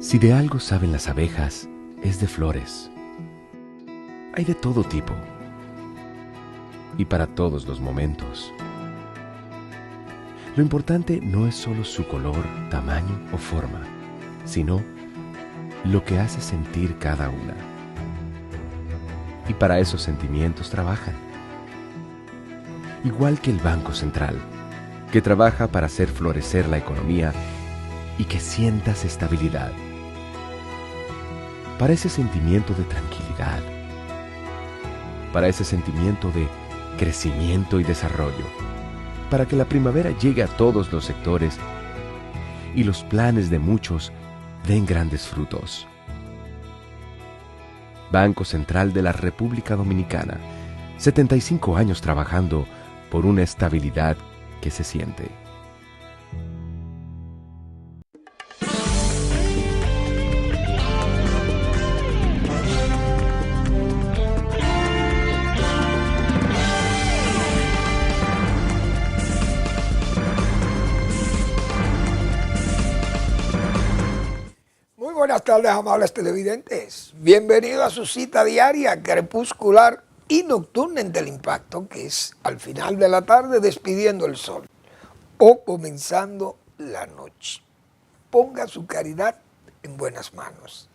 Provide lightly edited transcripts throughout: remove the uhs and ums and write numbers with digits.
Si de algo saben las abejas, es de flores. Hay de todo tipo y para todos los momentos. Lo importante no es solo su color, tamaño o forma, sino lo que hace sentir cada una. Y para esos sentimientos trabajan. Igual que el Banco Central, que trabaja para hacer florecer la economía y que sientas estabilidad. Para ese sentimiento de tranquilidad. Para ese sentimiento de crecimiento y desarrollo. Para que la primavera llegue a todos los sectores y los planes de muchos den grandes frutos. Banco Central de la República Dominicana, 75 años trabajando por una estabilidad que se siente. Buenas tardes, amables televidentes. Bienvenidos a su cita diaria, crepuscular y nocturna en Teleimpacto, que es al final de la tarde despidiendo el sol o comenzando la noche. Ponga su caridad en buenas manos.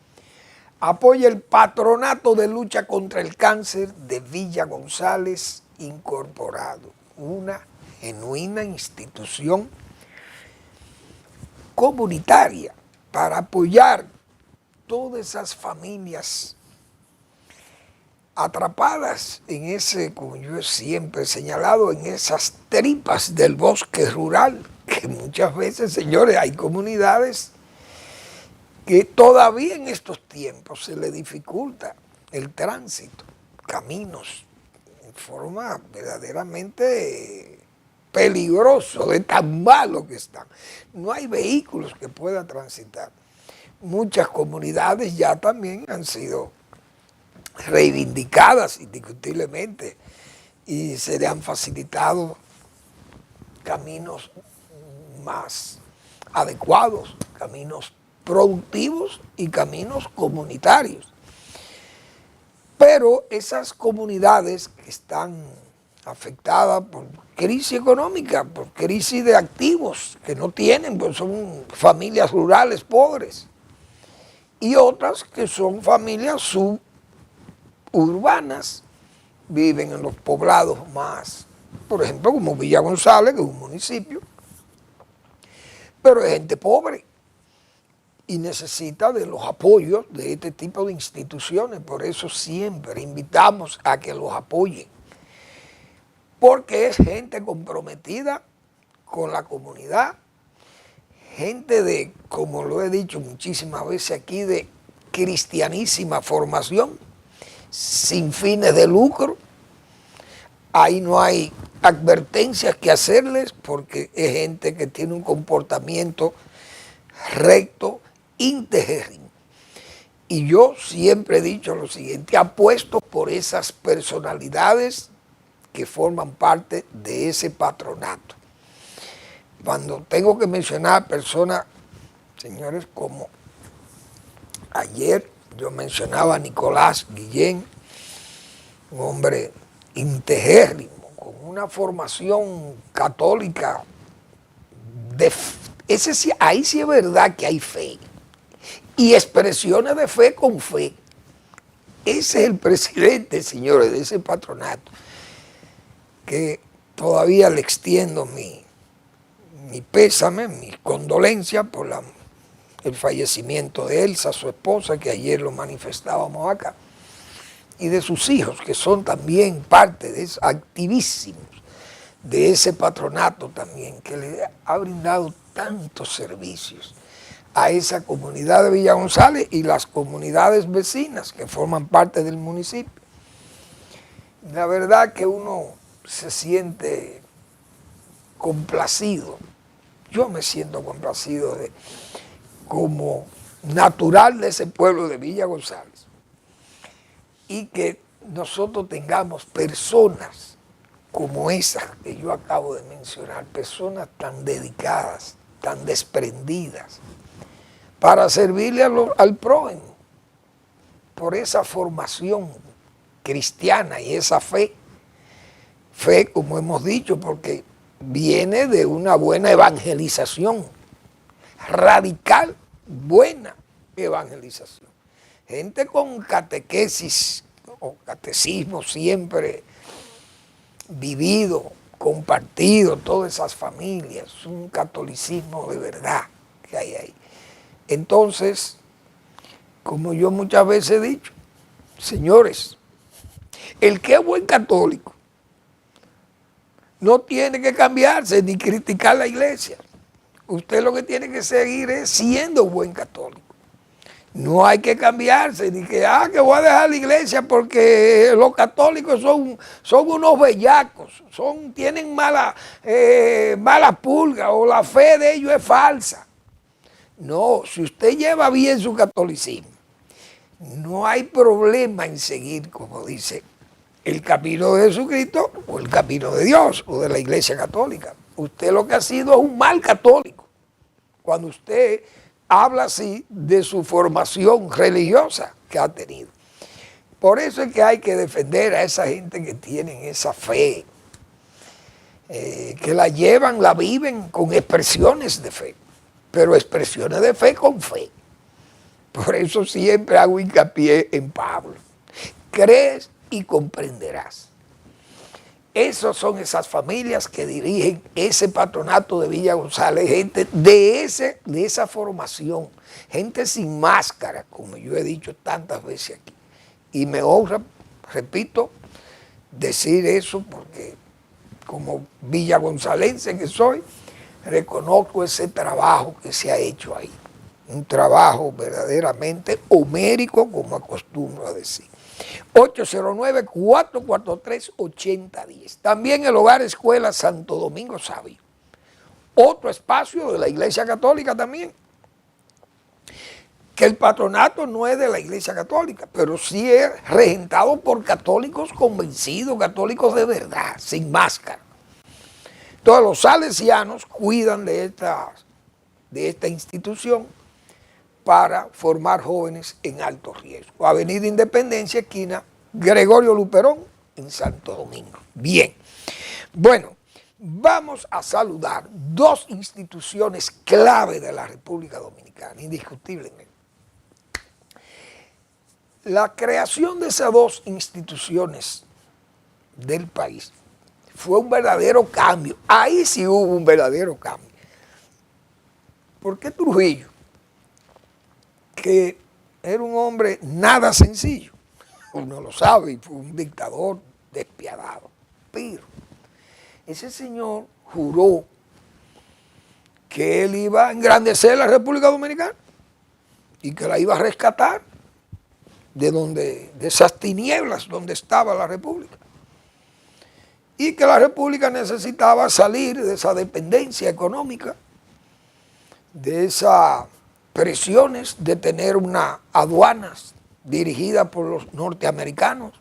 Apoya el Patronato de Lucha contra el Cáncer de Villa González Incorporado, una genuina institución comunitaria para apoyar todas esas familias atrapadas en ese, como yo siempre he señalado, en esas tripas del bosque rural, que muchas veces, señores, hay comunidades que todavía en estos tiempos se le dificulta el tránsito, caminos, en forma verdaderamente peligroso, de tan malo que están. No hay vehículos que puedan transitar. Muchas comunidades ya también han sido reivindicadas indiscutiblemente y se le han facilitado caminos más adecuados, caminos productivos y caminos comunitarios. Pero esas comunidades que están afectadas por crisis económica, por crisis de activos que no tienen, pues son familias rurales pobres, y otras que son familias suburbanas, viven en los poblados más, por ejemplo, como Villa González, que es un municipio, pero es gente pobre y necesita de los apoyos de este tipo de instituciones. Por eso siempre invitamos a que los apoyen, porque es gente comprometida con la comunidad, gente de, como lo he dicho muchísimas veces aquí, de cristianísima formación, sin fines de lucro. Ahí no hay advertencias que hacerles, porque es gente que tiene un comportamiento recto, íntegro. Y yo siempre he dicho lo siguiente: apuesto por esas personalidades que forman parte de ese patronato. Cuando tengo que mencionar personas, señores, como ayer yo mencionaba a Nicolás Guillén, un hombre integérrimo, con una formación católica, ahí sí es verdad que hay fe, y expresiones de fe con fe. Ese es el presidente, señores, de ese patronato, que todavía le extiendo mi pésame, mi condolencia por el fallecimiento de Elsa, su esposa, que ayer lo manifestábamos acá, y de sus hijos, que son también parte de eso, activísimos de ese patronato también, que le ha brindado tantos servicios a esa comunidad de Villa González y las comunidades vecinas que forman parte del municipio. La verdad que uno se siente complacido. Yo me siento complacido como natural de ese pueblo de Villa González, y que nosotros tengamos personas como esas que yo acabo de mencionar, personas tan dedicadas, tan desprendidas, para servirle al prójimo, por esa formación cristiana y esa fe, como hemos dicho, porque viene de una buena evangelización, radical, buena evangelización. Gente con catequesis o catecismo siempre vivido, compartido, todas esas familias, un catolicismo de verdad que hay ahí. Entonces, como yo muchas veces he dicho, señores, el que es buen católico no tiene que cambiarse ni criticar la iglesia. Usted lo que tiene que seguir es siendo buen católico. No hay que cambiarse, ni que voy a dejar la iglesia porque los católicos son unos bellacos, tienen mala pulga o la fe de ellos es falsa. No, si usted lleva bien su catolicismo, no hay problema en seguir, como dice, el camino de Jesucristo o el camino de Dios o de la iglesia católica. Usted lo que ha sido es un mal católico. Cuando usted habla así de su formación religiosa que ha tenido. Por eso es que hay que defender a esa gente que tienen esa fe, que la llevan, la viven con expresiones de fe, pero expresiones de fe con fe. Por eso siempre hago hincapié en Pablo. Crees y comprenderás. Esas son esas familias que dirigen ese patronato de Villa González, gente de esa formación, gente sin máscara, como yo he dicho tantas veces aquí. Y me honra, repito, decir eso porque como villagonzalense que soy, reconozco ese trabajo que se ha hecho ahí. Un trabajo verdaderamente homérico, como acostumbro a decir. 809-443-8010. También el Hogar Escuela Santo Domingo Sabio. Otro espacio de la Iglesia Católica también. Que el patronato no es de la Iglesia Católica, pero sí es regentado por católicos convencidos, católicos de verdad, sin máscara. Entonces los salesianos cuidan de esta institución para formar jóvenes en alto riesgo. Avenida Independencia, esquina Gregorio Luperón, en Santo Domingo. Bien, bueno, vamos a saludar dos instituciones clave de la República Dominicana, indiscutiblemente. La creación de esas dos instituciones del país fue un verdadero cambio. Ahí sí hubo un verdadero cambio. ¿Por qué Trujillo? Que era un hombre nada sencillo, uno lo sabe, y fue un dictador despiadado, pero ese señor juró que él iba a engrandecer la República Dominicana y que la iba a rescatar de esas tinieblas donde estaba la República, y que la República necesitaba salir de esa dependencia económica, de esas presiones de tener unas aduanas dirigidas por los norteamericanos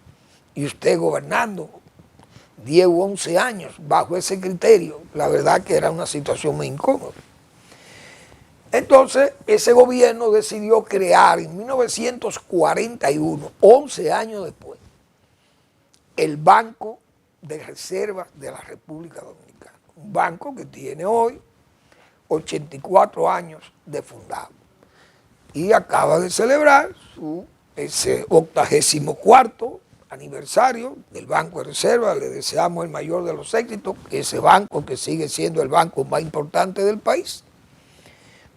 y usted gobernando 10 u 11 años bajo ese criterio. La verdad que era una situación muy incómoda. Entonces ese gobierno decidió crear en 1941, 11 años después, el Banco de Reservas de la República Dominicana. Un banco que tiene hoy 84 años de fundado. Y acaba de celebrar ese 84º aniversario del Banco de Reserva. Le deseamos el mayor de los éxitos, ese banco que sigue siendo el banco más importante del país,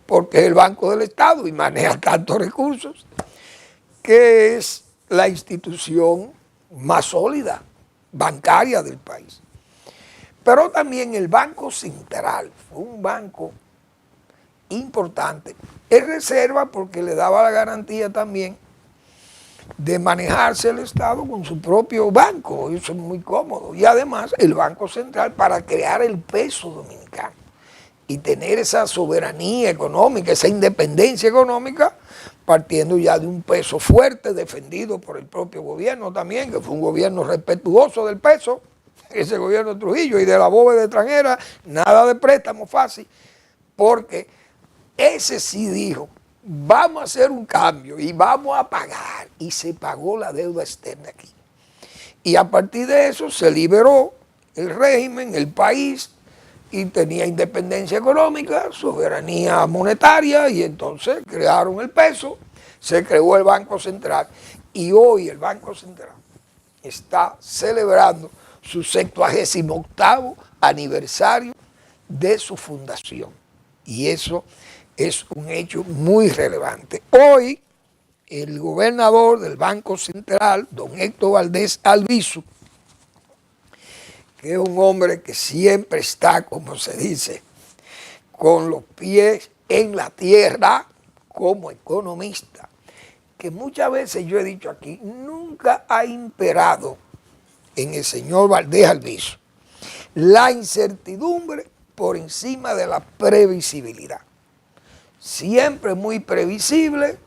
porque es el Banco del Estado y maneja tantos recursos, que es la institución más sólida bancaria del país. Pero también el Banco Central fue un banco importante. Es reserva porque le daba la garantía también de manejarse el Estado con su propio banco. Eso es muy cómodo. Y además el Banco Central para crear el peso dominicano y tener esa soberanía económica, esa independencia económica, partiendo ya de un peso fuerte defendido por el propio gobierno también, que fue un gobierno respetuoso del peso, ese gobierno de Trujillo, y de la bóveda extranjera, nada de préstamo fácil, porque ese sí dijo vamos a hacer un cambio y vamos a pagar. Y se pagó la deuda externa aquí. Y a partir de eso se liberó el régimen, el país, y tenía independencia económica, soberanía monetaria, y entonces crearon el peso, se creó el Banco Central, y hoy el Banco Central está celebrando su 78º aniversario de su fundación. Y eso es un hecho muy relevante. Hoy, el gobernador del Banco Central, don Héctor Valdés Albizu, que es un hombre que siempre está, como se dice, con los pies en la tierra como economista, que muchas veces yo he dicho aquí, nunca ha imperado en el señor Valdés Albizu la incertidumbre por encima de la previsibilidad. Siempre muy previsible.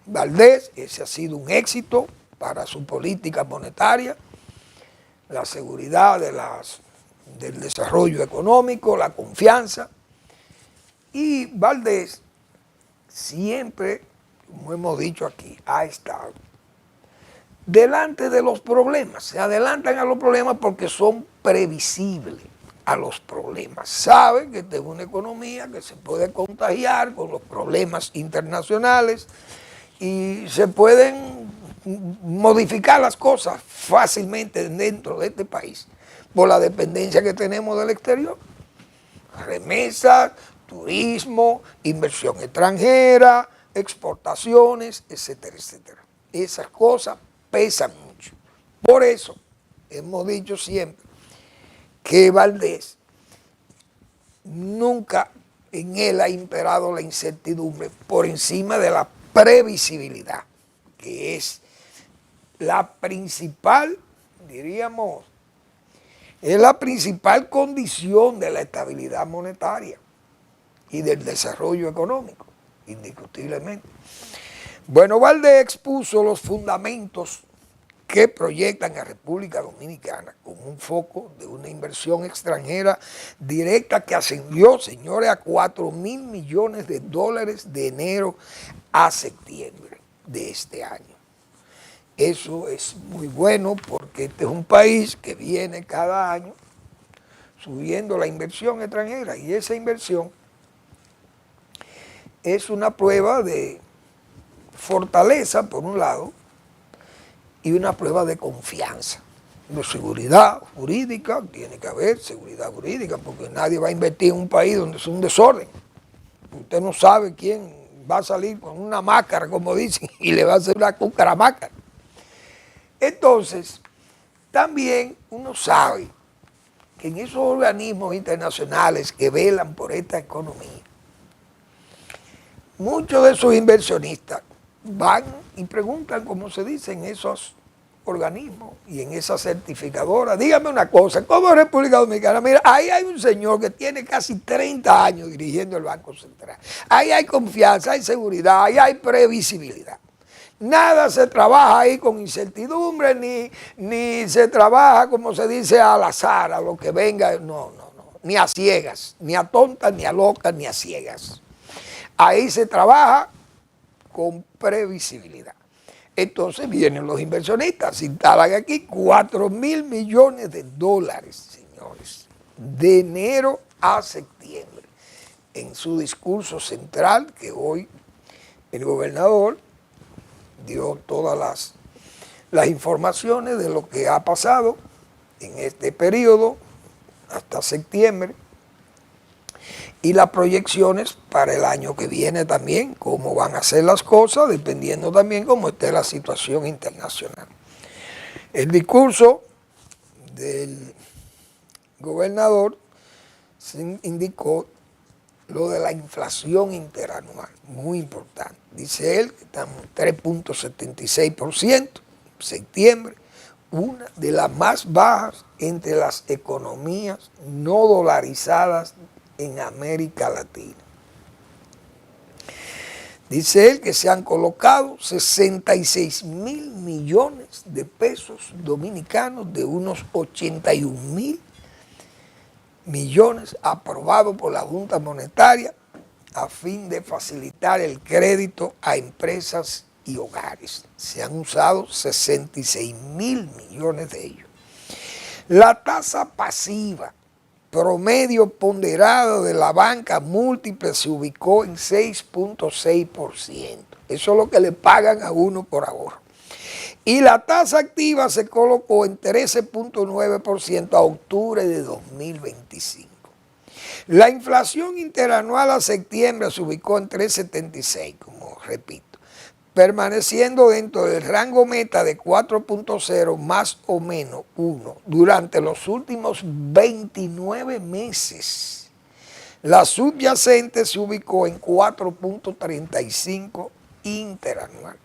Valdés, ese ha sido un éxito para su política monetaria, la seguridad del desarrollo económico, la confianza. Y Valdés siempre, como hemos dicho aquí, ha estado delante de los problemas. Se adelantan a los problemas porque son previsibles a los problemas. Saben que esta es una economía que se puede contagiar con los problemas internacionales y se pueden modificar las cosas fácilmente dentro de este país por la dependencia que tenemos del exterior. Remesas, turismo, inversión extranjera, exportaciones, etcétera, etcétera. Esas cosas pesan mucho. Por eso hemos dicho siempre que Valdés nunca en él ha imperado la incertidumbre por encima de la previsibilidad, que es la principal, diríamos, es la principal condición de la estabilidad monetaria y del desarrollo económico, indiscutiblemente. Bueno, Valdés expuso los fundamentos que proyectan a República Dominicana con un foco de una inversión extranjera directa que ascendió, señores, a 4.000 millones de dólares de enero a septiembre de este año. Eso es muy bueno porque este es un país que viene cada año subiendo la inversión extranjera y esa inversión es una prueba de fortaleza, por un lado, y una prueba de confianza, de seguridad jurídica. Tiene que haber seguridad jurídica porque nadie va a invertir en un país donde es un desorden. Usted no sabe quién va a salir con una máscara, como dicen, y le va a hacer una cucaramácara. Entonces, también uno sabe que en esos organismos internacionales que velan por esta economía, muchos de esos inversionistas van y preguntan, como se dice en esos organismos y en esas certificadoras, dígame una cosa, ¿cómo es República Dominicana? Mira, ahí hay un señor que tiene casi 30 años dirigiendo el Banco Central. Ahí hay confianza, hay seguridad, ahí hay previsibilidad. Nada se trabaja ahí con incertidumbre, ni se trabaja, como se dice, al azar, a lo que venga, no, ni a ciegas, ni a tontas, ni a locas, ni a ciegas. Ahí se trabaja con previsibilidad. Entonces vienen los inversionistas, se instalan aquí 4.000 millones de dólares, señores, de enero a septiembre. En su discurso central, que hoy el gobernador dio todas las informaciones de lo que ha pasado en este periodo hasta septiembre, y las proyecciones para el año que viene también, cómo van a ser las cosas, dependiendo también cómo esté la situación internacional. El discurso del gobernador se indicó lo de la inflación interanual, muy importante. Dice él que estamos en 3.76% en septiembre, una de las más bajas entre las economías no dolarizadas en América Latina. Dice él que se han colocado 66.000 millones de pesos dominicanos de unos 81.000 millones aprobados por la Junta Monetaria a fin de facilitar el crédito a empresas y hogares. Se han usado 66.000 millones de ellos. La tasa pasiva promedio ponderado de la banca múltiple se ubicó en 6.6%. Eso es lo que le pagan a uno por ahorro. Y la tasa activa se colocó en 13.9% a octubre de 2025. La inflación interanual a septiembre se ubicó en 3.76, como repito, permaneciendo dentro del rango meta de 4.0 más o menos 1 durante los últimos 29 meses. La subyacente se ubicó en 4.35 interanual.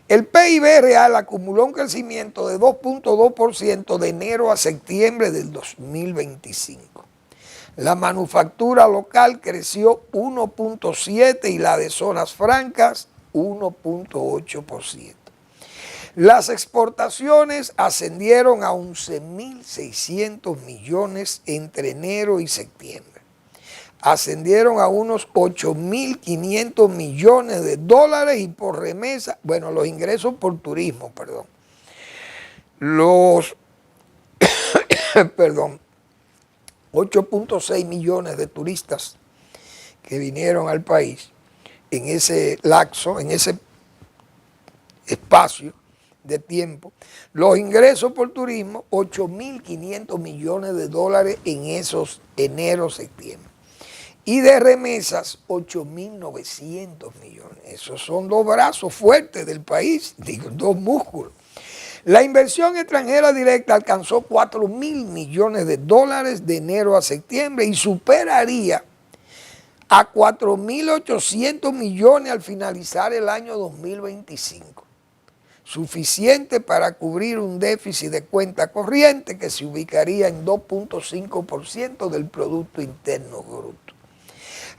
El PIB real acumuló un crecimiento de 2.2% de enero a septiembre del 2025. La manufactura local creció 1.7% y la de zonas francas 1.8%. Las exportaciones ascendieron a 11.600 millones entre enero y septiembre. Ascendieron a unos 8.500 millones de dólares y por remesa, bueno, los ingresos por turismo, perdón. Los, 8.6 millones de turistas que vinieron al país en ese lapso, en ese espacio de tiempo. Los ingresos por turismo, 8.500 millones de dólares en esos enero-septiembre. Y de remesas, 8.900 millones. Esos son dos brazos fuertes del país, digo, dos músculos. La inversión extranjera directa alcanzó 4.000 millones de dólares de enero a septiembre y superaría a 4.800 millones al finalizar el año 2025. Suficiente para cubrir un déficit de cuenta corriente que se ubicaría en 2.5% del Producto Interno Bruto.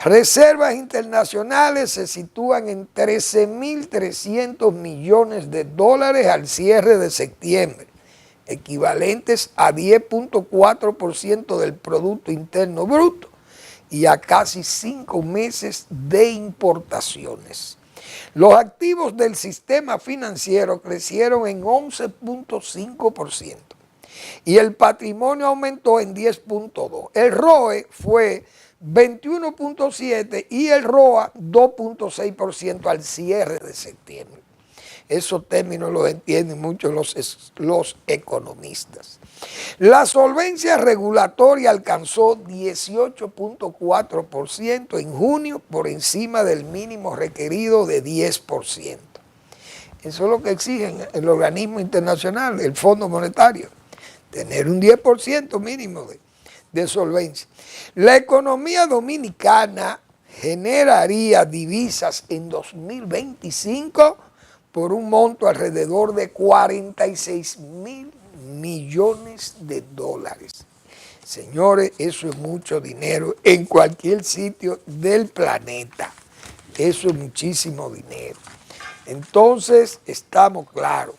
Reservas internacionales se sitúan en 13.300 millones de dólares al cierre de septiembre, equivalentes a 10.4% del Producto Interno Bruto y a casi 5 meses de importaciones. Los activos del sistema financiero crecieron en 11.5% y el patrimonio aumentó en 10.2%. El ROE fue 21.7% y el ROA 2.6% al cierre de septiembre. Esos términos los entienden mucho los economistas. La solvencia regulatoria alcanzó 18.4% en junio por encima del mínimo requerido de 10%. Eso es lo que exigen el organismo internacional, el Fondo Monetario, tener un 10% mínimo de solvencia. La economía dominicana generaría divisas en 2025 por un monto alrededor de 46.000 millones de dólares. Señores, eso es mucho dinero en cualquier sitio del planeta. Eso es muchísimo dinero. Entonces, estamos claros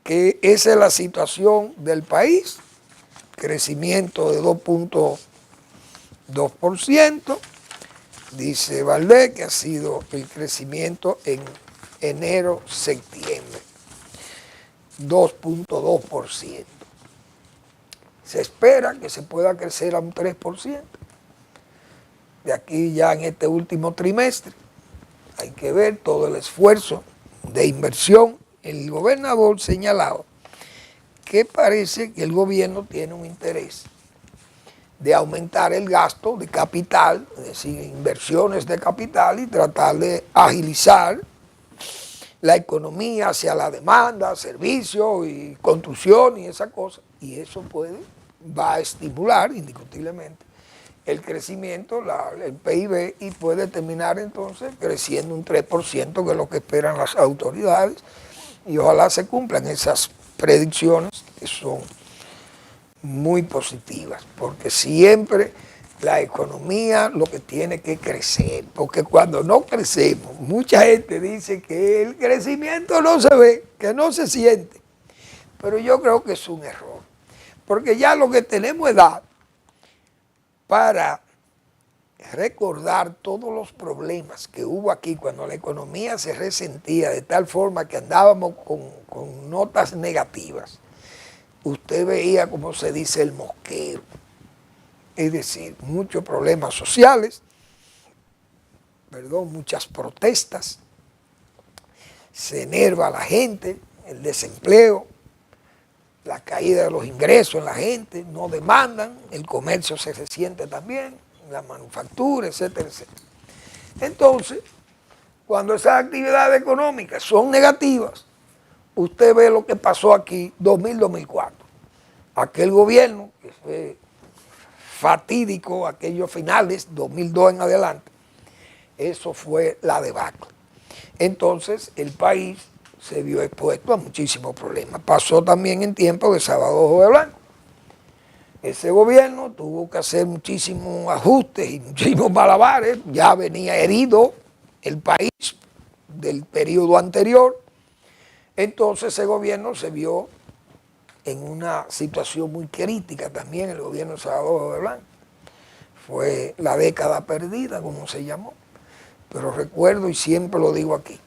que esa es la situación del país. Crecimiento de 2.2%, dice Valdés que ha sido el crecimiento en enero-septiembre, 2.2%. Se espera que se pueda crecer a un 3%. De aquí ya en este último trimestre hay que ver todo el esfuerzo de inversión. El gobernador señalaba que parece que el gobierno tiene un interés de aumentar el gasto de capital, es decir, inversiones de capital y tratar de agilizar la economía hacia la demanda, servicios y construcción y esa cosa. Y eso va a estimular indiscutiblemente el crecimiento, el PIB, y puede terminar entonces creciendo un 3%, que es lo que esperan las autoridades, y ojalá se cumplan esas predicciones que son muy positivas, porque siempre la economía lo que tiene que crecer, porque cuando no crecemos, mucha gente dice que el crecimiento no se ve, que no se siente, pero yo creo que es un error, porque ya lo que tenemos edad para recordar todos los problemas que hubo aquí cuando la economía se resentía de tal forma que andábamos con notas negativas. Usted veía, como se dice, el mosquero, es decir, muchos problemas sociales, muchas protestas, se enerva la gente, el desempleo, la caída de los ingresos en la gente, no demandan, el comercio se resiente también, la manufactura, etcétera, etcétera. Entonces, cuando esas actividades económicas son negativas, usted ve lo que pasó aquí 2000-2004. Aquel gobierno, que fue fatídico, aquellos finales, 2002 en adelante, eso fue la debacle. Entonces, el país se vio expuesto a muchísimos problemas. Pasó también en tiempo de Salvador Jorge Blanco. Ese gobierno tuvo que hacer muchísimos ajustes y muchísimos malabares. Ya venía herido el país del periodo anterior. Entonces ese gobierno se vio en una situación muy crítica también, el gobierno de Salvador Jorge Blanco. Fue la década perdida, como se llamó. Pero recuerdo, y siempre lo digo aquí,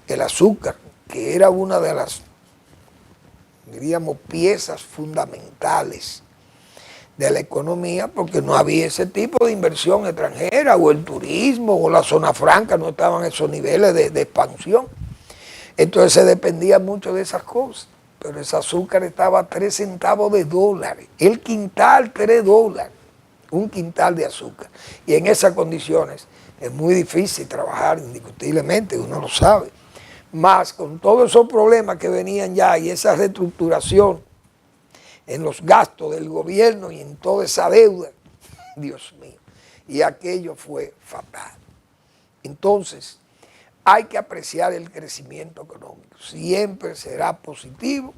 el azúcar, que era una de las, diríamos, piezas fundamentales de la economía, porque no había ese tipo de inversión extranjera, o el turismo, o la zona franca, no estaban esos niveles de expansión. Entonces se dependía mucho de esas cosas. Pero ese azúcar estaba a 3 centavos de dólares, el quintal $3, un quintal de azúcar. Y en esas condiciones es muy difícil trabajar, indiscutiblemente, uno lo sabe. Más con todos esos problemas que venían ya y esa reestructuración en los gastos del gobierno y en toda esa deuda, Dios mío, y aquello fue fatal. Entonces, hay que apreciar el crecimiento económico, siempre será positivo,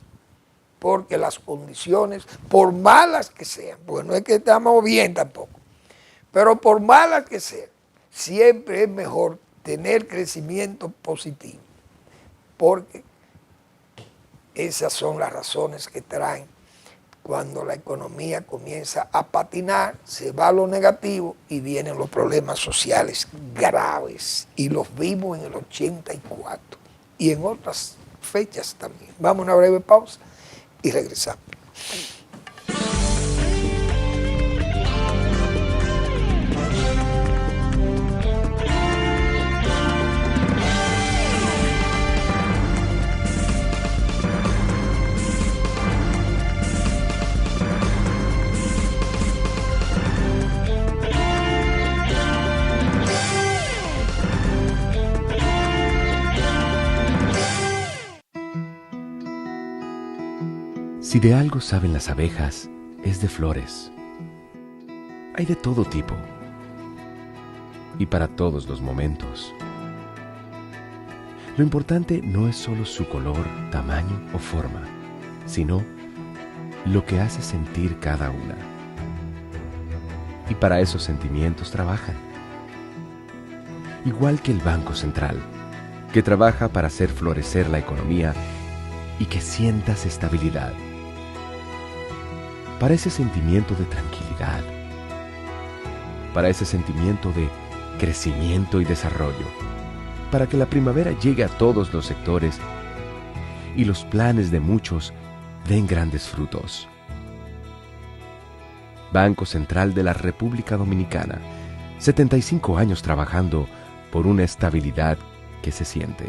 porque las condiciones, por malas que sean, porque no es que estamos bien tampoco, pero por malas que sean, siempre es mejor tener crecimiento positivo, porque esas son las razones que traen cuando la economía comienza a patinar, se va a lo negativo y vienen los problemas sociales graves. Y los vimos en el 84 y en otras fechas también. Vamos a una breve pausa y regresamos. Si de algo saben las abejas, es de flores. Hay de todo tipo y para todos los momentos. Lo importante no es solo su color, tamaño o forma, sino lo que hace sentir cada una. Y para esos sentimientos trabajan. Igual que el Banco Central, que trabaja para hacer florecer la economía y que sientas estabilidad. Para ese sentimiento de tranquilidad, para ese sentimiento de crecimiento y desarrollo, para que la primavera llegue a todos los sectores y los planes de muchos den grandes frutos. Banco Central de la República Dominicana, 75 años trabajando por una estabilidad que se siente.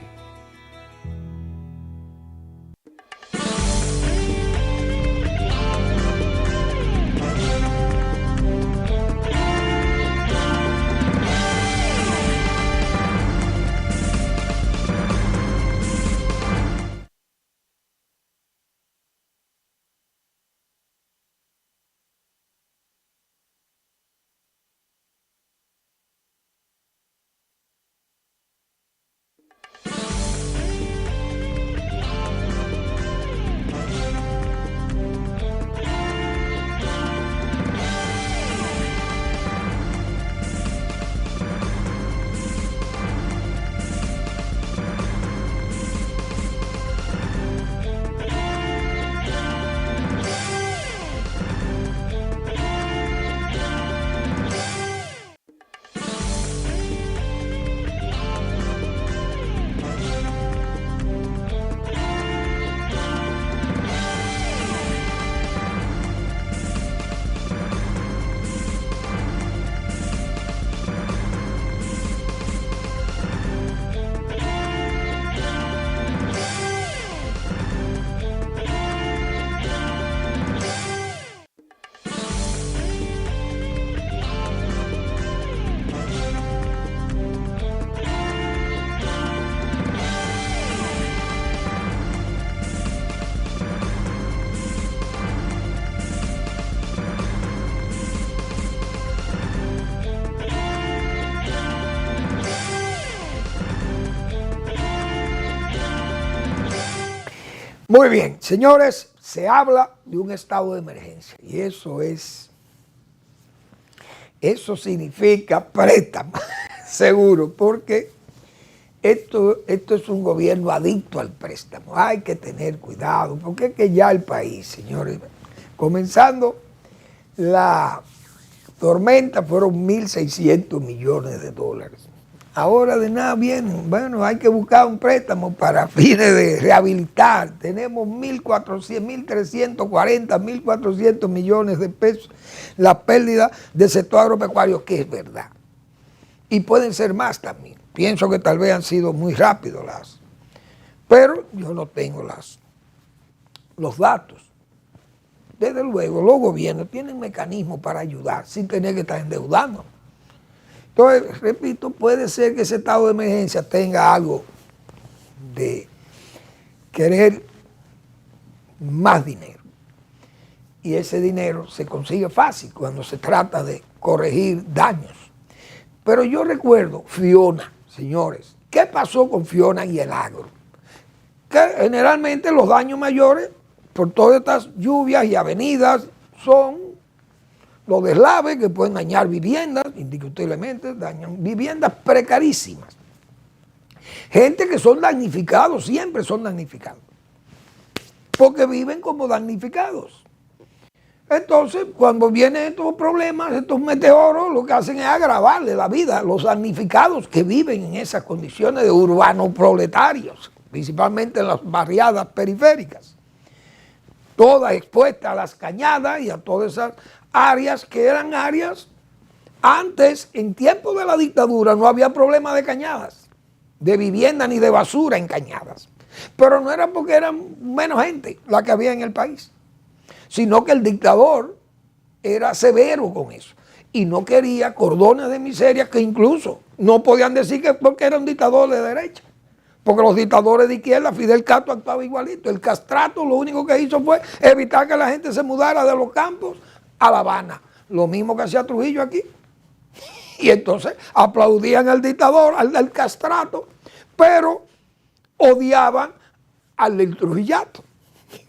Muy bien, señores, se habla de un estado de emergencia y eso significa préstamo, seguro, porque esto es un gobierno adicto al préstamo. Hay que tener cuidado, porque es que ya el país, señores, comenzando la tormenta fueron 1.600 millones de dólares. Ahora de nada vienen. Bueno, hay que buscar un préstamo para fines de rehabilitar. Tenemos 1.400, 1.340, 1.400 millones de pesos. La pérdida del sector agropecuario, que es verdad. Y pueden ser más también. Pienso que tal vez han sido muy rápidos pero yo no tengo los datos. Desde luego, los gobiernos tienen mecanismos para ayudar sin tener que estar endeudando. Entonces, repito, puede ser que ese estado de emergencia tenga algo de querer más dinero. Y ese dinero se consigue fácil cuando se trata de corregir daños. Pero yo recuerdo Fiona, señores. ¿Qué pasó con Fiona y el agro? Que generalmente los daños mayores por todas estas lluvias y avenidas son los deslaves que pueden dañar viviendas, indiscutiblemente dañan viviendas precarísimas. Gente que son damnificados, siempre son damnificados, porque viven como damnificados. Entonces, cuando vienen estos problemas, estos meteoros, lo que hacen es agravarle la vida a los damnificados que viven en esas condiciones de urbanos proletarios, principalmente en las barriadas periféricas, todas expuestas a las cañadas y a todas esas áreas que eran áreas, antes, en tiempos de la dictadura, no había problema de cañadas, de vivienda ni de basura en cañadas. Pero no era porque eran menos gente la que había en el país, sino que el dictador era severo con eso y no quería cordones de miseria que incluso no podían decir que porque era un dictador de derecha, porque los dictadores de izquierda, Fidel Castro actuaba igualito. El castrato lo único que hizo fue evitar que la gente se mudara de los campos a La Habana, lo mismo que hacía Trujillo aquí. Y entonces aplaudían al dictador, al castrato, pero odiaban al del trujillato.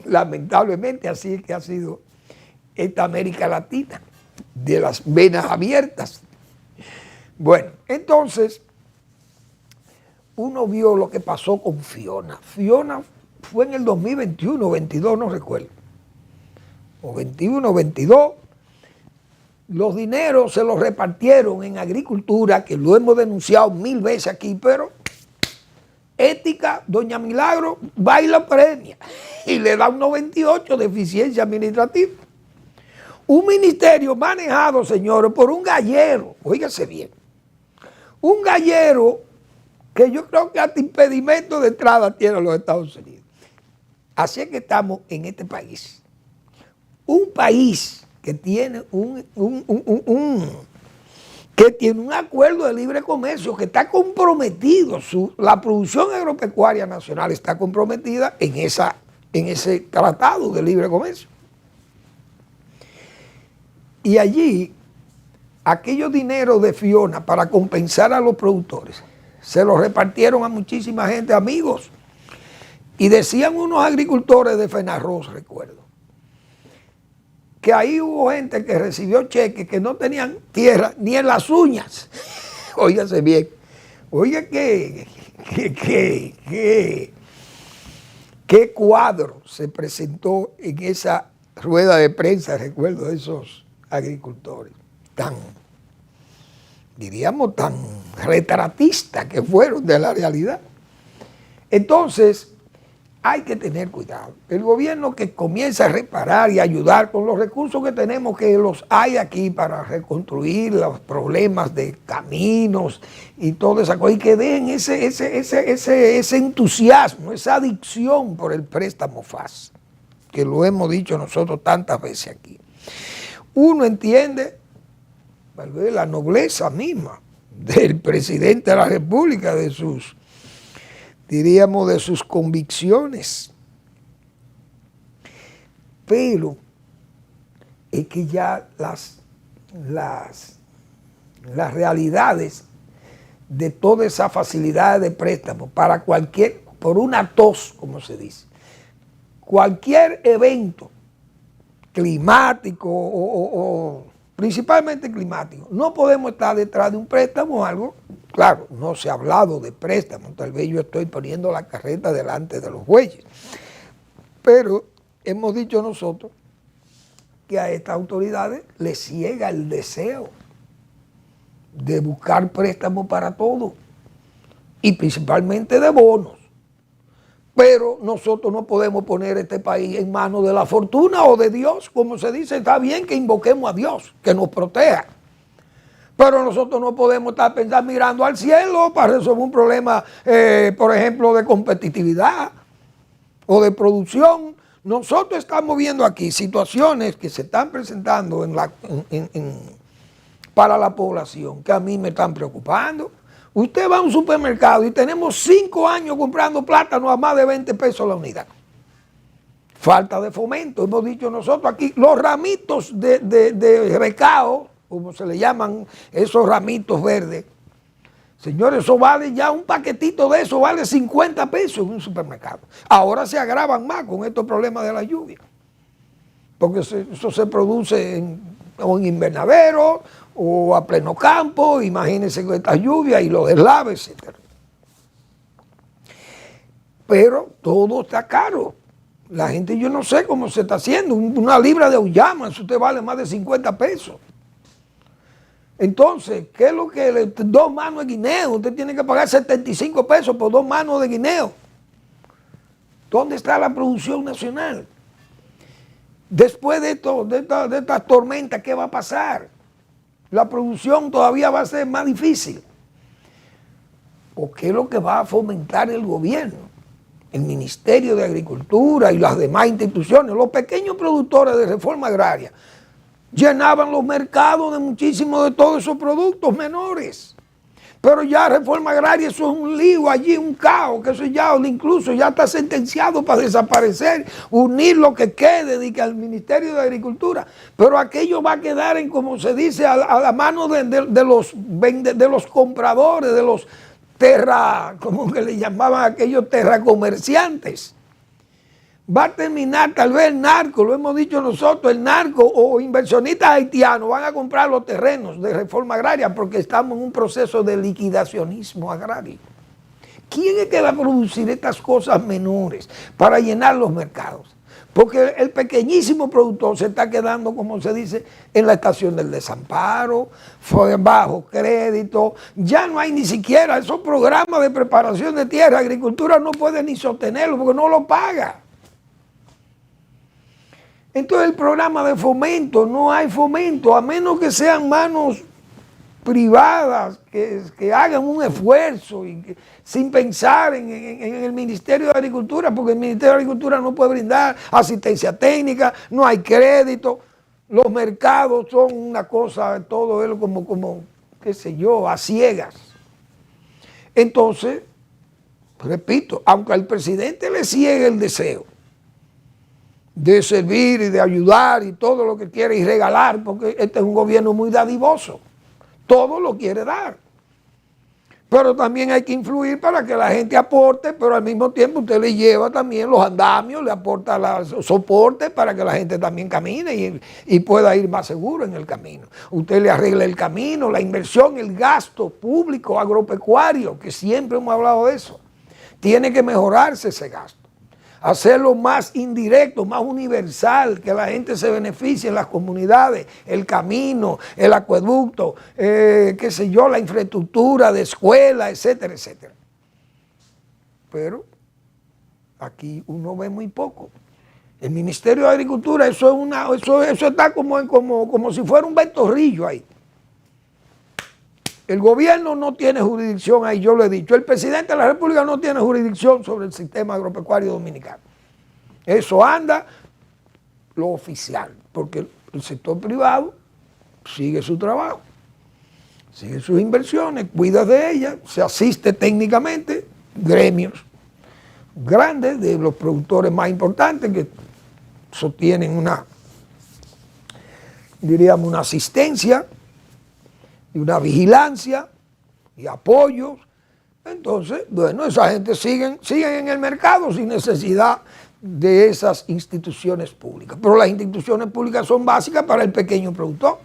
Lamentablemente así es que ha sido esta América Latina, de las venas abiertas. Bueno, entonces uno vio lo que pasó con Fiona. Fiona fue en el 2021, 22, no recuerdo, o 21, 22, los dineros se los repartieron en agricultura, que lo hemos denunciado 1000 veces aquí, pero Ética, doña Milagro, va y la premia y le da un 98 de eficiencia administrativa. Un ministerio manejado, señores, por un gallero, óigase bien, un gallero que yo creo que hasta impedimento de entrada tiene los Estados Unidos. Así es que estamos en este país. Un país que tiene un acuerdo de libre comercio, que está comprometido, la producción agropecuaria nacional está comprometida en ese tratado de libre comercio. Y allí, aquellos dineros de Fiona para compensar a los productores, se los repartieron a muchísima gente, amigos. Y decían unos agricultores de Fenarroz, recuerdo, que ahí hubo gente que recibió cheques que no tenían tierra ni en las uñas. Óigase bien. Oiga, qué cuadro se presentó en esa rueda de prensa, recuerdo, de esos agricultores diríamos, tan retratistas que fueron de la realidad. Entonces, hay que tener cuidado. El gobierno que comienza a reparar y ayudar con los recursos que tenemos, que los hay aquí para reconstruir los problemas de caminos y toda esa cosa, y que dejen ese entusiasmo, esa adicción por el préstamo fácil, que lo hemos dicho nosotros tantas veces aquí. Uno entiende la nobleza misma del presidente de la República, de sus convicciones, pero es que ya las realidades de toda esa facilidad de préstamo para por una tos, como se dice, cualquier evento climático o principalmente climático, no podemos estar detrás de un préstamo o algo. Claro, no se ha hablado de préstamo, tal vez yo estoy poniendo la carreta delante de los bueyes, pero hemos dicho nosotros que a estas autoridades les ciega el deseo de buscar préstamos para todo y principalmente de bonos. Pero nosotros no podemos poner este país en manos de la fortuna o de Dios, como se dice. Está bien que invoquemos a Dios, que nos proteja. Pero nosotros no podemos estar pensando mirando al cielo para resolver un problema, por ejemplo, de competitividad o de producción. Nosotros estamos viendo aquí situaciones que se están presentando para la población que a mí me están preocupando. Usted va a un supermercado y tenemos 5 años comprando plátano a más de 20 pesos la unidad. Falta de fomento, hemos dicho nosotros aquí, los ramitos de recao, como se le llaman esos ramitos verdes, señores, eso vale ya un paquetito de eso, vale 50 pesos en un supermercado. Ahora se agravan más con estos problemas de la lluvia, porque eso se produce en invernadero o a pleno campo, imagínense con esta lluvia y los deslaves, etc. Pero todo está caro. La gente, yo no sé cómo se está haciendo. Una libra de auyama, eso te vale más de 50 pesos. Entonces, ¿qué es lo que 2 manos de guineo? Usted tiene que pagar 75 pesos por 2 manos de guineo. ¿Dónde está la producción nacional? Después de esta tormenta, ¿qué va a pasar? La producción todavía va a ser más difícil. ¿O qué es lo que va a fomentar el gobierno? El Ministerio de Agricultura y las demás instituciones, los pequeños productores de reforma agraria, llenaban los mercados de muchísimos de todos esos productos menores. Pero ya reforma agraria, eso es un lío allí, un caos, que eso ya incluso ya está sentenciado para desaparecer, unir lo que quede al Ministerio de Agricultura. Pero aquello va a quedar en, como se dice, a la mano de los compradores, de los como que le llamaban aquellos terracomerciantes. Va a terminar tal vez el narco, lo hemos dicho nosotros, el narco o inversionistas haitianos van a comprar los terrenos de reforma agraria porque estamos en un proceso de liquidacionismo agrario. ¿Quién es que va a producir estas cosas menores para llenar los mercados? Porque el pequeñísimo productor se está quedando, como se dice, en la estación del desamparo, bajo crédito. Ya no hay ni siquiera esos programas de preparación de tierra. Agricultura no puede ni sostenerlo porque no lo paga. Entonces el programa de fomento, no hay fomento, a menos que sean manos privadas que hagan un esfuerzo y sin pensar en el Ministerio de Agricultura, porque el Ministerio de Agricultura no puede brindar asistencia técnica, no hay crédito, los mercados son una cosa, todo es como qué sé yo, a ciegas. Entonces, repito, aunque al presidente le ciegue el deseo de servir y de ayudar y todo lo que quiere y regalar, porque este es un gobierno muy dadivoso, todo lo quiere dar. Pero también hay que influir para que la gente aporte, pero al mismo tiempo usted le lleva también los andamios, le aporta soporte para que la gente también camine y pueda ir más seguro en el camino. Usted le arregla el camino, la inversión, el gasto público agropecuario, que siempre hemos hablado de eso. Tiene que mejorarse ese gasto. Hacerlo más indirecto, más universal, que la gente se beneficie en las comunidades, el camino, el acueducto, qué sé yo, la infraestructura de escuela, etcétera, etcétera. Pero aquí uno ve muy poco. El Ministerio de Agricultura, eso está como si fuera un ventorrillo ahí. El gobierno no tiene jurisdicción ahí, yo lo he dicho. El presidente de la República no tiene jurisdicción sobre el sistema agropecuario dominicano. Eso anda lo oficial, porque el sector privado sigue su trabajo, sigue sus inversiones, cuida de ellas, se asiste técnicamente, gremios grandes de los productores más importantes que sostienen diríamos, una asistencia y una vigilancia y apoyos. Entonces, bueno, esa gente siguen en el mercado sin necesidad de esas instituciones públicas. Pero las instituciones públicas son básicas para el pequeño productor,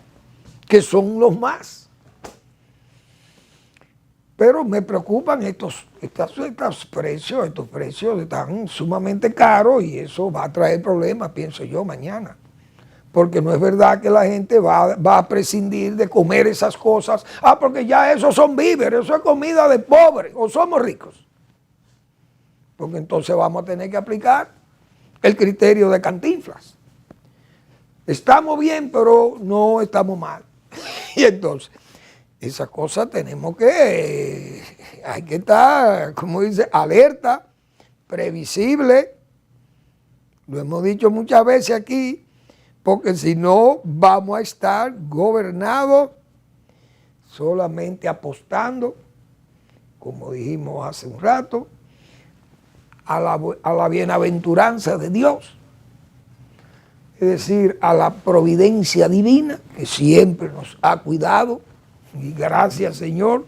que son los más. Pero me preocupan estos precios están sumamente caros y eso va a traer problemas, pienso yo, mañana. Porque no es verdad que la gente va a prescindir de comer esas cosas. Porque ya esos son víveres, eso es comida de pobre, o somos ricos. Porque entonces vamos a tener que aplicar el criterio de Cantinflas. Estamos bien, pero no estamos mal. Y entonces, esas cosas hay que estar, como dice, alerta, previsible. Lo hemos dicho muchas veces aquí, porque si no vamos a estar gobernados solamente apostando, como dijimos hace un rato, a la bienaventuranza de Dios, es decir, a la providencia divina que siempre nos ha cuidado, y gracias Señor,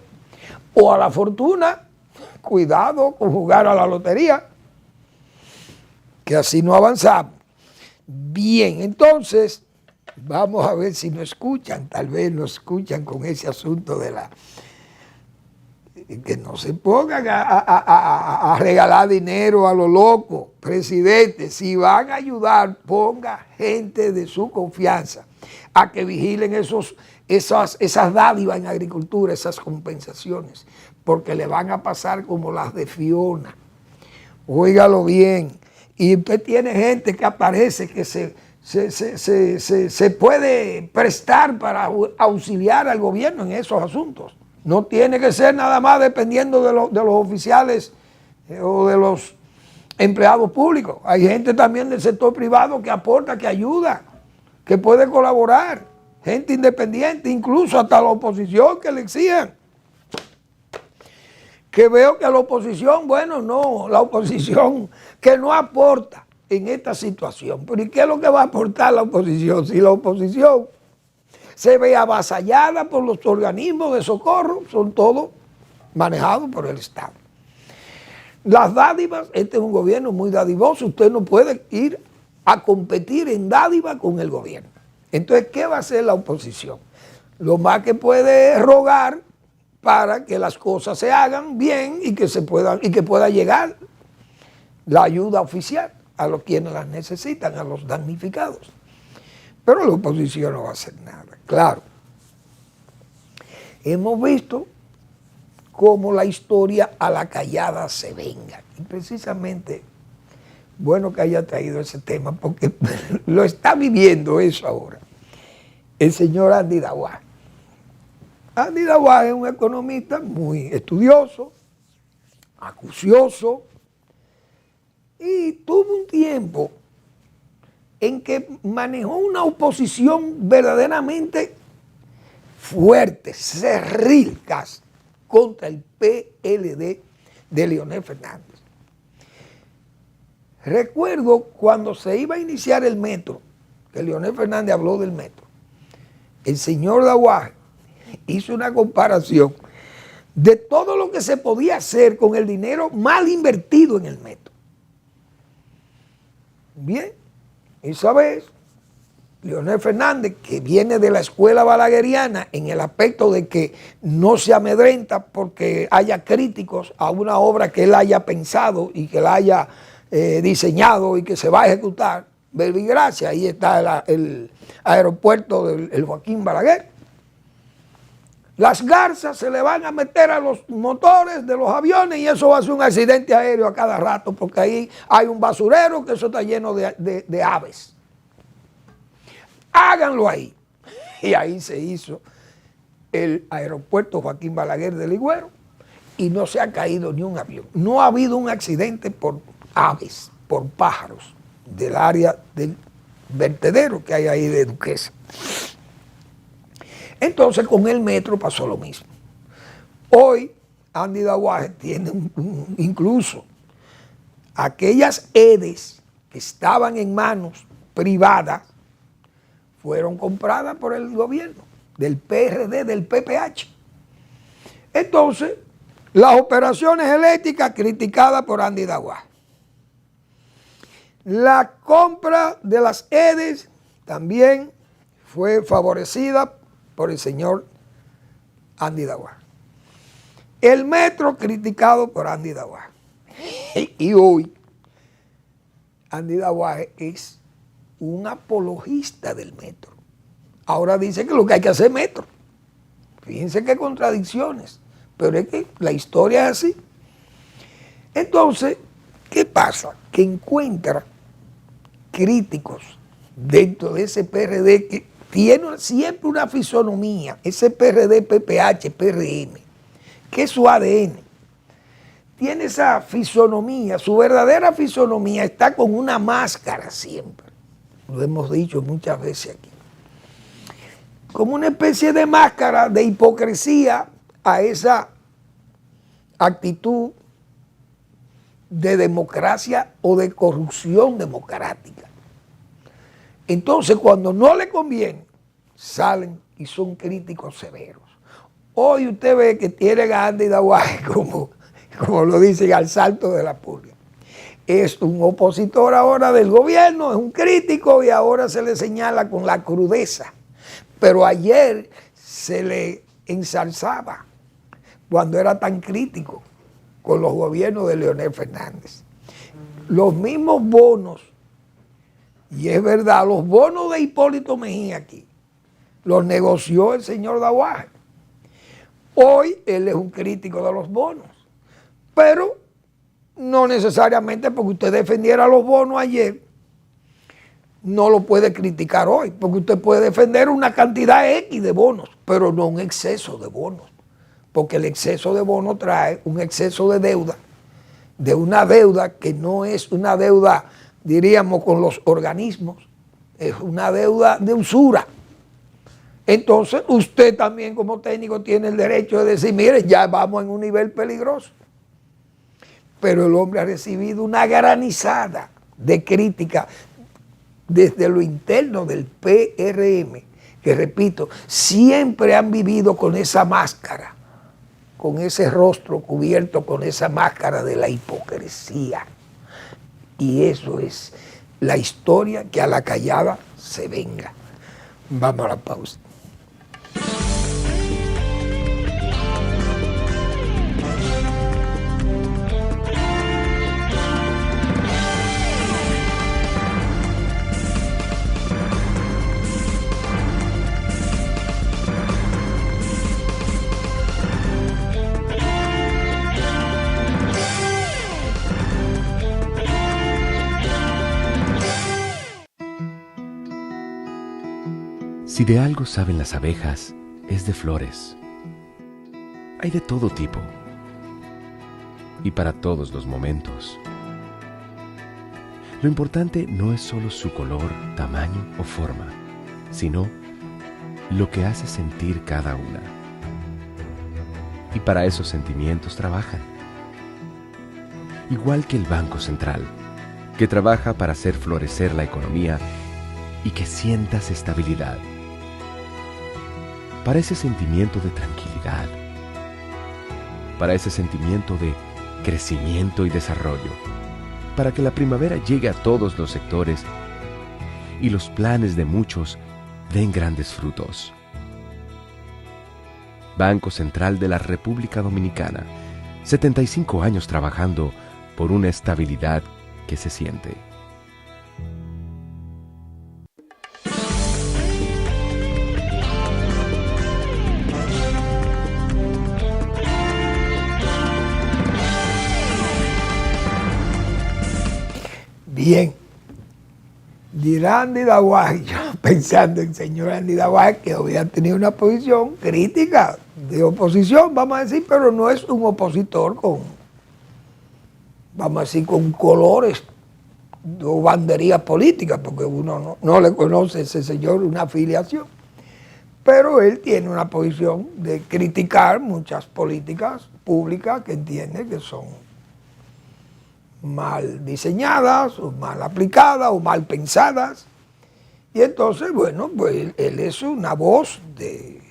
o a la fortuna, cuidado con jugar a la lotería, que así no avanzamos. Bien, entonces, vamos a ver si nos escuchan, tal vez nos escuchan con ese asunto de que no se pongan a regalar dinero a lo loco, presidente. Si van a ayudar, ponga gente de su confianza a que vigilen esas dádivas en agricultura, esas compensaciones, porque le van a pasar como las de Fiona. Óigalo bien. Y usted tiene gente que aparece que se puede prestar para auxiliar al gobierno en esos asuntos. No tiene que ser nada más dependiendo de los oficiales o de los empleados públicos. Hay gente también del sector privado que aporta, que ayuda, que puede colaborar. Gente independiente, incluso hasta la oposición que le exijan. Que veo que la oposición, bueno, no, la oposición que no aporta en esta situación. Pero ¿y qué es lo que va a aportar la oposición? Si la oposición se ve avasallada por los organismos de socorro, son todos manejados por el Estado. Las dádivas, este es un gobierno muy dadivoso, usted no puede ir a competir en dádiva con el gobierno. Entonces, ¿qué va a hacer la oposición? Lo más que puede rogar para que las cosas se hagan bien y que pueda llegar la ayuda oficial a los quienes las necesitan, a los damnificados. Pero la oposición no va a hacer nada, claro. Hemos visto cómo la historia a la callada se venga. Y precisamente, bueno que haya traído ese tema, porque lo está viviendo eso ahora. El señor Andy Daguá. Andy Daguá es un economista muy estudioso, acucioso, y tuvo un tiempo en que manejó una oposición verdaderamente fuerte, cerril casi, contra el PLD de Leonel Fernández. Recuerdo cuando se iba a iniciar el metro, que Leonel Fernández habló del metro, el señor Daguá hizo una comparación de todo lo que se podía hacer con el dinero mal invertido en el metro. Bien, esa vez, Leonel Fernández, que viene de la escuela balagueriana en el aspecto de que no se amedrenta porque haya críticos a una obra que él haya pensado y que la haya diseñado y que se va a ejecutar, Verbigracia, ahí está el aeropuerto del Joaquín Balaguer. Las garzas se le van a meter a los motores de los aviones y eso va a ser un accidente aéreo a cada rato porque ahí hay un basurero que eso está lleno de aves. Háganlo ahí. Y ahí se hizo el aeropuerto Joaquín Balaguer de Ligüero y no se ha caído ni un avión. No ha habido un accidente por aves, por pájaros del área del vertedero que hay ahí de Duquesa. Entonces con el metro pasó lo mismo. Hoy Andy Daguá tiene incluso aquellas EDES que estaban en manos privadas fueron compradas por el gobierno del PRD, del PPH. Entonces, las operaciones eléctricas criticadas por Andy Daguá. La compra de las EDES también fue favorecida por el señor Andy Daguá. El metro criticado por Andy Daguá. Y hoy Andy Daguá es un apologista del metro. Ahora dice que lo que hay que hacer es metro. Fíjense qué contradicciones. Pero es que la historia es así. Entonces, ¿qué pasa? Que encuentra críticos dentro de ese PRD que tiene siempre una fisonomía, ese PRD, PPH, PRM, que es su ADN. Tiene esa fisonomía, su verdadera fisonomía está con una máscara siempre. Lo hemos dicho muchas veces aquí. Como una especie de máscara de hipocresía a esa actitud de democracia o de corrupción democrática. Entonces, cuando no le conviene, salen y son críticos severos. Hoy usted ve que tienen a Andy Daguá, como lo dicen, al salto de la pulga. Es un opositor ahora del gobierno, es un crítico y ahora se le señala con la crudeza. Pero ayer se le ensalzaba cuando era tan crítico con los gobiernos de Leonel Fernández. Los mismos bonos, y es verdad, los bonos de Hipólito Mejía aquí, los negoció el señor Daguá. Hoy él es un crítico de los bonos, pero no necesariamente porque usted defendiera los bonos ayer, no lo puede criticar hoy, porque usted puede defender una cantidad X de bonos, pero no un exceso de bonos, porque el exceso de bonos trae un exceso de deuda, de una deuda que no es una deuda, diríamos, con los organismos, es una deuda de usura. Entonces, usted también como técnico tiene el derecho de decir, mire, ya vamos en un nivel peligroso. Pero el hombre ha recibido una granizada de crítica desde lo interno del PRM, que repito, siempre han vivido con esa máscara, con ese rostro cubierto con esa máscara de la hipocresía. Y eso es la historia que a la callada se venga. Vamos a la pausa. Si de algo saben las abejas, es de flores. Hay de todo tipo y para todos los momentos. Lo importante no es solo su color, tamaño o forma, sino lo que hace sentir cada una. Y para esos sentimientos trabajan. Igual que el Banco Central, que trabaja para hacer florecer la economía y que sientas estabilidad. Para ese sentimiento de tranquilidad, para ese sentimiento de crecimiento y desarrollo, para que la primavera llegue a todos los sectores y los planes de muchos den grandes frutos. Banco Central de la República Dominicana, 75 años trabajando por una estabilidad que se siente. Bien, dirá Andy Daguá, yo pensando en el señor Andy Daguá, que había tenido una posición crítica, de oposición, vamos a decir, pero no es un opositor con, vamos a decir, con colores o banderías políticas, porque uno no le conoce a ese señor una afiliación. Pero él tiene una posición de criticar muchas políticas públicas que entiende que son mal diseñadas, o mal aplicadas, o mal pensadas. Y entonces, bueno, pues él es una voz de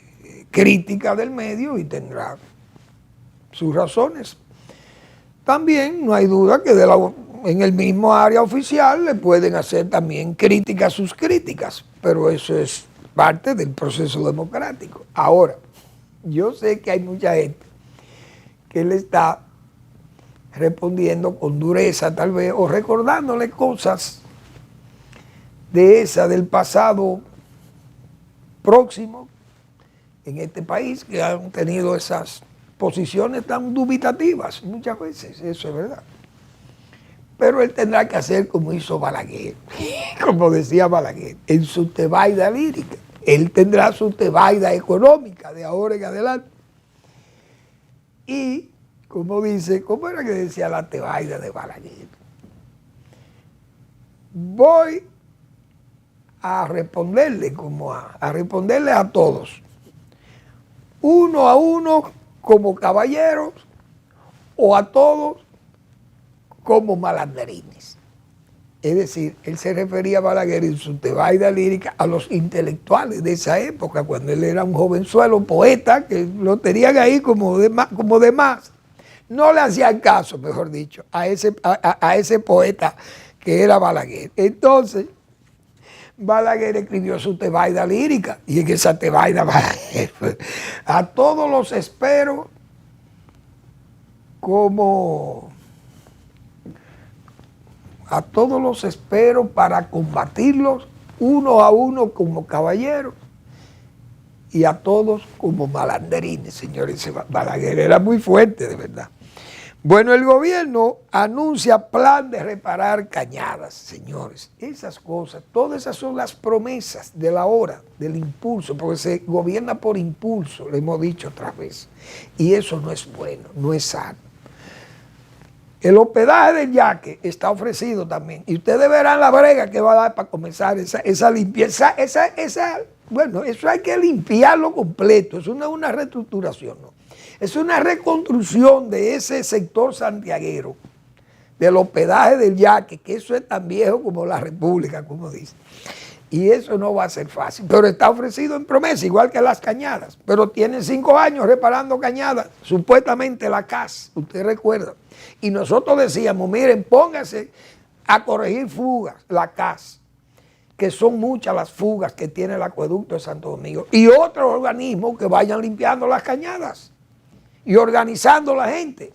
crítica del medio y tendrá sus razones. También no hay duda que de la en el mismo área oficial le pueden hacer también críticas a sus críticas, pero eso es parte del proceso democrático. Ahora, yo sé que hay mucha gente que le está respondiendo con dureza tal vez, o recordándole cosas del pasado próximo en este país, que han tenido esas posiciones tan dubitativas muchas veces, eso es verdad. Pero él tendrá que hacer como hizo Balaguer, como decía Balaguer, en su tebaida lírica. Él tendrá su tebaida económica de ahora en adelante. Y, como dice, ¿cómo era que decía la tebaida de Balaguer? Voy a responderle, a responderle a todos, uno a uno como caballeros o a todos como malanderines. Es decir, él se refería a Balaguer en su tebaida lírica a los intelectuales de esa época, cuando él era un jovenzuelo poeta, que lo tenían ahí como de más. No le hacían caso, mejor dicho, a ese poeta que era Balaguer. Entonces, Balaguer escribió su tebaida lírica, y en esa tebaida Balaguer, a todos los espero para combatirlos uno a uno como caballeros y a todos como malanderines, señores. Balaguer era muy fuerte, de verdad. Bueno, el gobierno anuncia plan de reparar cañadas, señores. Esas cosas, todas esas son las promesas de la hora, del impulso, porque se gobierna por impulso, le hemos dicho otra vez. Y eso no es bueno, no es sano. El hospedaje del Yaque está ofrecido también. Y ustedes verán la brega que va a dar para comenzar esa limpieza. Bueno, eso hay que limpiarlo completo. Eso no es una reestructuración, no. Es una reconstrucción de ese sector santiaguero, del hospedaje del Yaque, que eso es tan viejo como la República, como dice. Y eso no va a ser fácil, pero está ofrecido en promesa, igual que las cañadas. Pero tienen 5 años reparando cañadas, supuestamente la CAS, usted recuerda. Y nosotros decíamos, miren, póngase a corregir fugas, la CAS, que son muchas las fugas que tiene el acueducto de Santo Domingo, y otros organismos que vayan limpiando las cañadas y organizando la gente.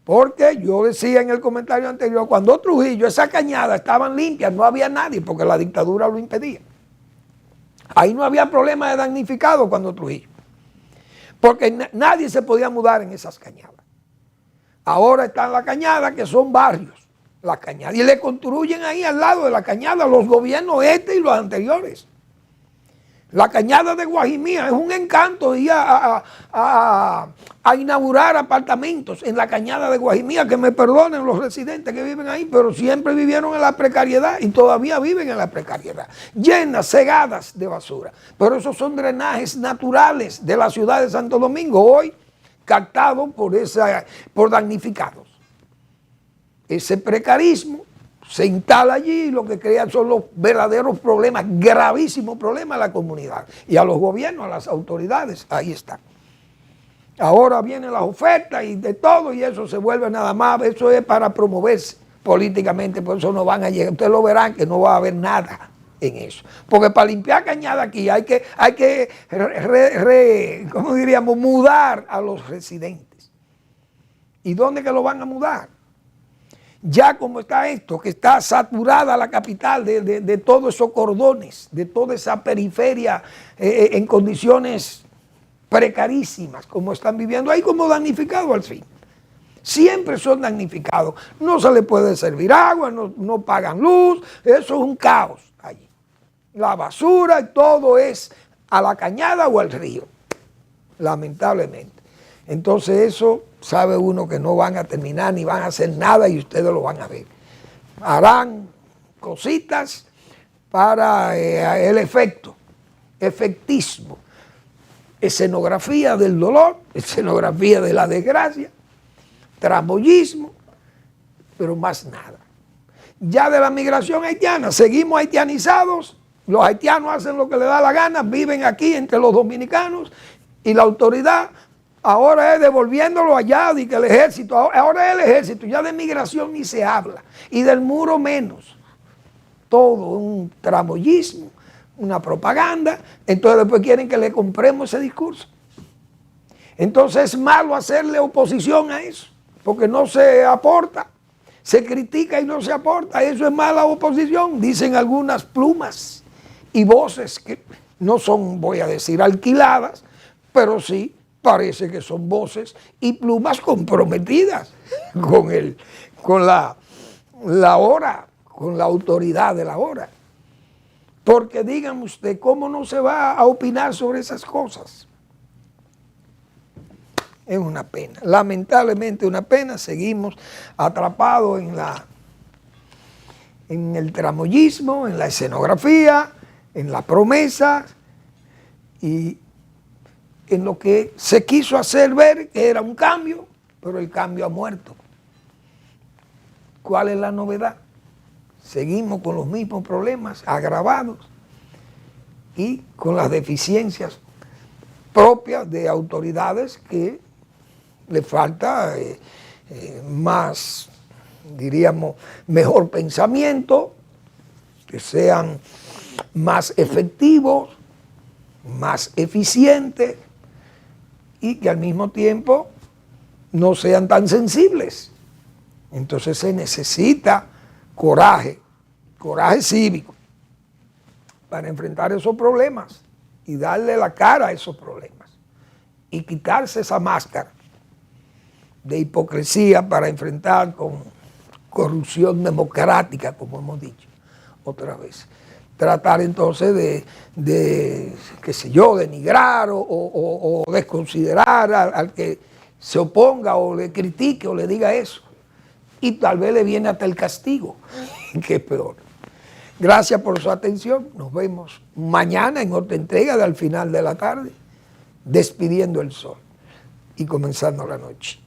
Porque yo decía en el comentario anterior, cuando Trujillo, esas cañadas estaban limpias, no había nadie, porque la dictadura lo impedía. Ahí no había problema de damnificado cuando Trujillo, porque nadie se podía mudar en esas cañadas. Ahora están las cañadas, que son barrios, las cañadas, y le construyen ahí al lado de la cañada los gobiernos y los anteriores. La cañada de Guajimía es un encanto ir a inaugurar apartamentos en la cañada de Guajimía, que me perdonen los residentes que viven ahí, pero siempre vivieron en la precariedad y todavía viven en la precariedad, llenas, cegadas de basura. Pero esos son drenajes naturales de la ciudad de Santo Domingo, hoy captados por damnificados. Ese precarismo se instala allí y lo que crea son los verdaderos problemas, gravísimos problemas a la comunidad y a los gobiernos, a las autoridades. Ahí está. Ahora vienen las ofertas y de todo, y eso se vuelve nada más, eso es para promoverse políticamente, por eso no van a llegar. Ustedes lo verán que no va a haber nada en eso. Porque para limpiar cañada aquí hay que ¿cómo diríamos? Mudar a los residentes. ¿Y dónde que lo van a mudar? Ya como está esto, que está saturada la capital de todos esos cordones, de toda esa periferia en condiciones precarísimas, como están viviendo ahí, como damnificados al fin. Siempre son damnificados. No se les puede servir agua, no pagan luz, eso es un caos allí. La basura y todo es a la cañada o al río, lamentablemente. Entonces eso sabe uno que no van a terminar ni van a hacer nada y ustedes lo van a ver. Harán cositas para el efectismo, escenografía del dolor, escenografía de la desgracia, tramoyismo, pero más nada. Ya de la migración haitiana, seguimos haitianizados, los haitianos hacen lo que les da la gana, viven aquí entre los dominicanos y la autoridad Ahora es devolviéndolo allá, de que el ejército, ahora es el ejército, ya de migración ni se habla, y del muro menos. Todo un tramoyismo, una propaganda, entonces después quieren que le compremos ese discurso. Entonces es malo hacerle oposición a eso, porque no se aporta, se critica y no se aporta, eso es mala oposición, dicen algunas plumas y voces que no son, voy a decir, alquiladas, pero sí parece que son voces y plumas comprometidas con la hora, con la autoridad de la hora. Porque díganme usted, ¿cómo no se va a opinar sobre esas cosas? Es una pena, lamentablemente una pena, seguimos atrapados en el tramoyismo, en la escenografía, en la promesa y en lo que se quiso hacer ver que era un cambio, pero el cambio ha muerto. ¿Cuál es la novedad? Seguimos con los mismos problemas agravados y con las deficiencias propias de autoridades que le falta más, diríamos, mejor pensamiento, que sean más efectivos, más eficientes y que al mismo tiempo no sean tan sensibles. Entonces se necesita coraje cívico para enfrentar esos problemas y darle la cara a esos problemas y quitarse esa máscara de hipocresía para enfrentar con corrupción democrática, como hemos dicho otra vez. Tratar entonces de qué sé yo, denigrar o desconsiderar al que se oponga o le critique o le diga eso. Y tal vez le viene hasta el castigo, que es peor. Gracias por su atención. Nos vemos mañana en otra entrega de Al Final de la Tarde, despidiendo el sol y comenzando la noche.